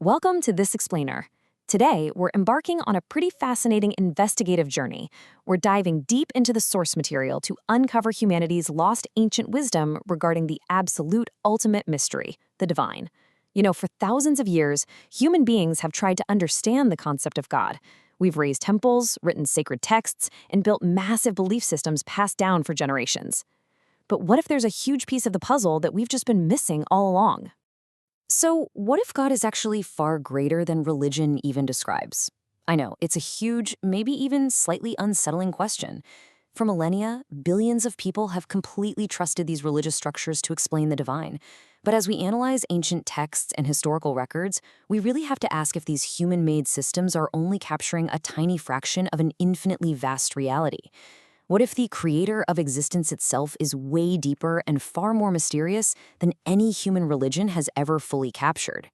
Welcome to This Explainer. Today, we're embarking on a pretty fascinating investigative journey. We're diving deep into the source material to uncover humanity's lost ancient wisdom regarding the absolute ultimate mystery, the divine. For thousands of years, human beings have tried to understand the concept of God. We've raised temples, written sacred texts, and built massive belief systems passed down for generations. But what if there's a huge piece of the puzzle that we've just been missing all along? So, what if God is actually far greater than religion even describes? I know, it's a huge, maybe even slightly unsettling question. For millennia, billions of people have completely trusted these religious structures to explain the divine. But as we analyze ancient texts and historical records, we really have to ask if these human-made systems are only capturing a tiny fraction of an infinitely vast reality. What if the creator of existence itself is way deeper and far more mysterious than any human religion has ever fully captured?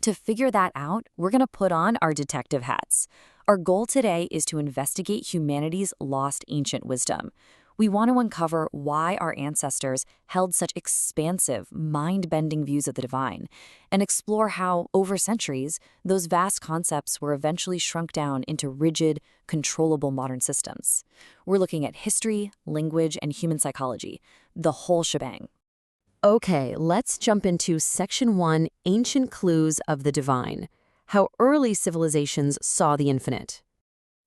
To figure that out, we're going to put on our detective hats. Our goal today is to investigate humanity's lost ancient wisdom. We want to uncover why our ancestors held such expansive, mind-bending views of the divine, and explore how, over centuries, those vast concepts were eventually shrunk down into rigid, controllable modern systems. We're looking at history, language, and human psychology, the whole shebang. Okay, let's jump into Section 1, Ancient Clues of the Divine, how early civilizations saw the infinite.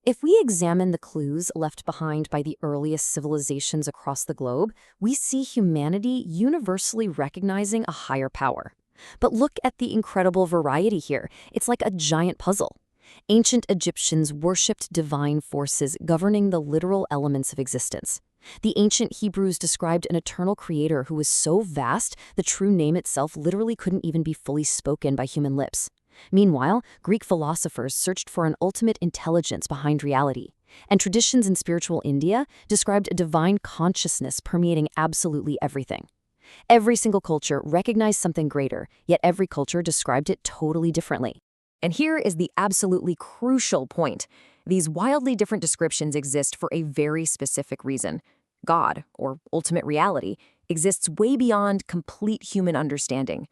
If we examine the clues left behind by the earliest civilizations across the globe, we see humanity universally recognizing a higher power. But look at the incredible variety here. It's like a giant puzzle. Ancient Egyptians worshipped divine forces governing the literal elements of existence. The ancient Hebrews described an eternal creator who was so vast, the true name itself literally couldn't even be fully spoken by human lips. Meanwhile, Greek philosophers searched for an ultimate intelligence behind reality, and traditions in spiritual India described a divine consciousness permeating absolutely everything. Every single culture recognized something greater, yet every culture described it totally differently. And here is the absolutely crucial point. These wildly different descriptions exist for a very specific reason. God, or ultimate reality, exists way beyond complete human understanding.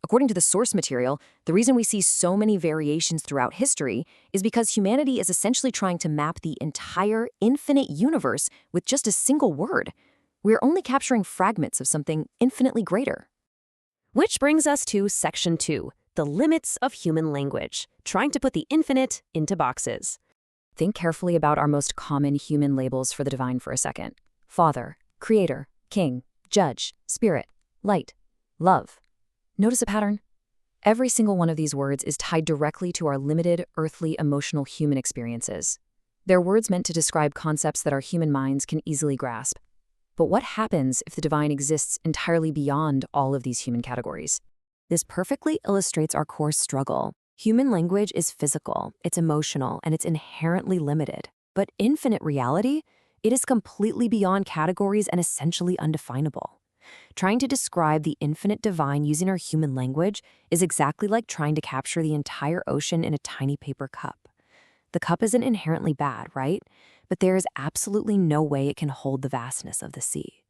According to the source material, the reason we see so many variations throughout history is because humanity is essentially trying to map the entire infinite universe with just a single word. We're only capturing fragments of something infinitely greater. Which brings us to Section 2, the limits of human language, trying to put the infinite into boxes. Think carefully about our most common human labels for the divine for a second. Father, Creator, King, Judge, Spirit, Light, Love. Notice a pattern? Every single one of these words is tied directly to our limited, earthly, emotional human experiences. They're words meant to describe concepts that our human minds can easily grasp. But what happens if the divine exists entirely beyond all of these human categories? This perfectly illustrates our core struggle. Human language is physical, it's emotional, and it's inherently limited. But infinite reality, it is completely beyond categories and essentially undefinable. Trying to describe the infinite divine using our human language is exactly like trying to capture the entire ocean in a tiny paper cup. The cup isn't inherently bad, right? But there is absolutely no way it can hold the vastness of the sea.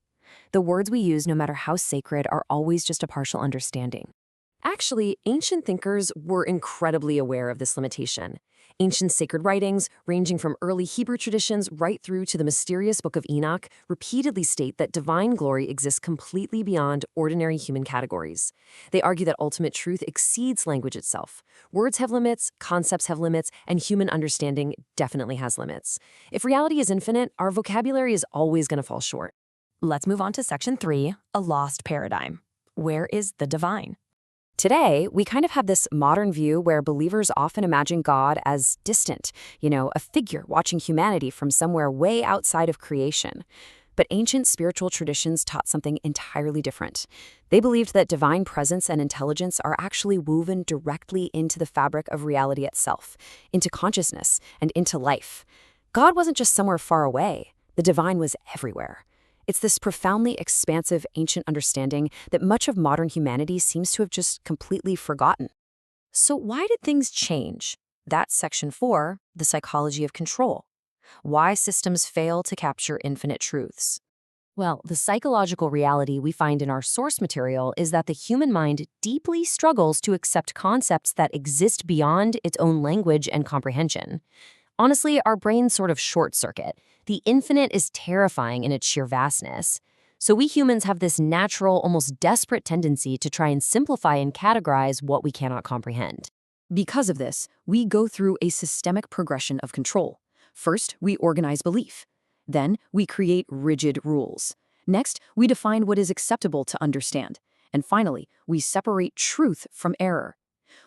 The words we use, no matter how sacred, are always just a partial understanding. Actually, ancient thinkers were incredibly aware of this limitation. Ancient sacred writings, ranging from early Hebrew traditions right through to the mysterious Book of Enoch, repeatedly state that divine glory exists completely beyond ordinary human categories. They argue that ultimate truth exceeds language itself. Words have limits, concepts have limits, and human understanding definitely has limits. If reality is infinite, our vocabulary is always going to fall short. Let's move on to Section 3, a lost paradigm. Where is the divine? Today, we kind of have this modern view where believers often imagine God as distant, a figure watching humanity from somewhere way outside of creation. But ancient spiritual traditions taught something entirely different. They believed that divine presence and intelligence are actually woven directly into the fabric of reality itself, into consciousness, and into life. God wasn't just somewhere far away. The divine was everywhere. It's this profoundly expansive ancient understanding that much of modern humanity seems to have just completely forgotten. So why did things change? That's Section 4, the psychology of control. Why systems fail to capture infinite truths. Well, the psychological reality we find in our source material is that the human mind deeply struggles to accept concepts that exist beyond its own language and comprehension. Honestly, our brains sort of short circuit. The infinite is terrifying in its sheer vastness. So we humans have this natural, almost desperate tendency to try and simplify and categorize what we cannot comprehend. Because of this, we go through a systemic progression of control. First, we organize belief. Then, we create rigid rules. Next, we define what is acceptable to understand. And finally, we separate truth from error.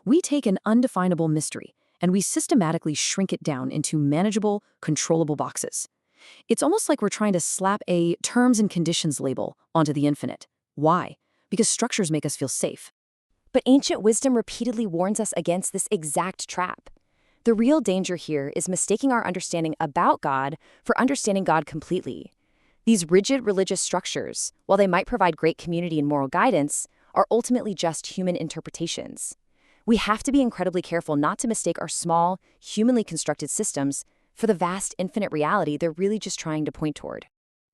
We take an undefinable mystery, and we systematically shrink it down into manageable, controllable boxes. It's almost like we're trying to slap a terms and conditions label onto the infinite. Why? Because structures make us feel safe. But ancient wisdom repeatedly warns us against this exact trap. The real danger here is mistaking our understanding about God for understanding God completely. These rigid religious structures, while they might provide great community and moral guidance, are ultimately just human interpretations. We have to be incredibly careful not to mistake our small, humanly constructed systems for the vast, infinite reality they're really just trying to point toward.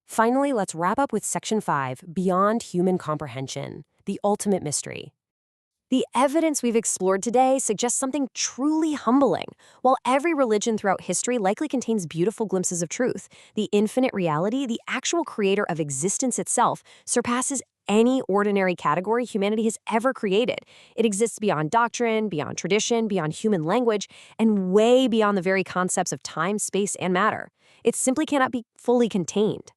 Finally, let's wrap up with Section 5, Beyond Human Comprehension, the Ultimate Mystery. The evidence we've explored today suggests something truly humbling. While every religion throughout history likely contains beautiful glimpses of truth, the infinite reality, the actual creator of existence itself, surpasses any ordinary category humanity has ever created. It exists beyond doctrine, beyond tradition, beyond human language, and way beyond the very concepts of time, space, and matter. It simply cannot be fully contained.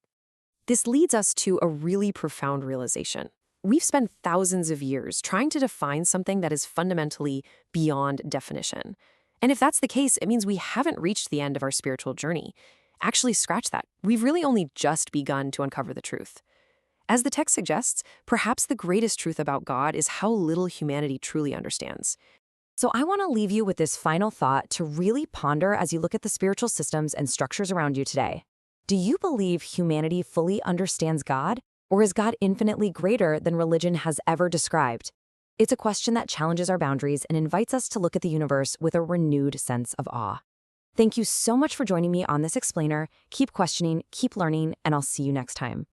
This leads us to a really profound realization. We've spent thousands of years trying to define something that is fundamentally beyond definition. And if that's the case, it means we haven't reached the end of our spiritual journey. Actually, scratch that. We've really only just begun to uncover the truth. As the text suggests, perhaps the greatest truth about God is how little humanity truly understands. So I want to leave you with this final thought to really ponder as you look at the spiritual systems and structures around you today. Do you believe humanity fully understands God? Or is God infinitely greater than religion has ever described? It's a question that challenges our boundaries and invites us to look at the universe with a renewed sense of awe. Thank you so much for joining me on this explainer. Keep questioning, keep learning, and I'll see you next time.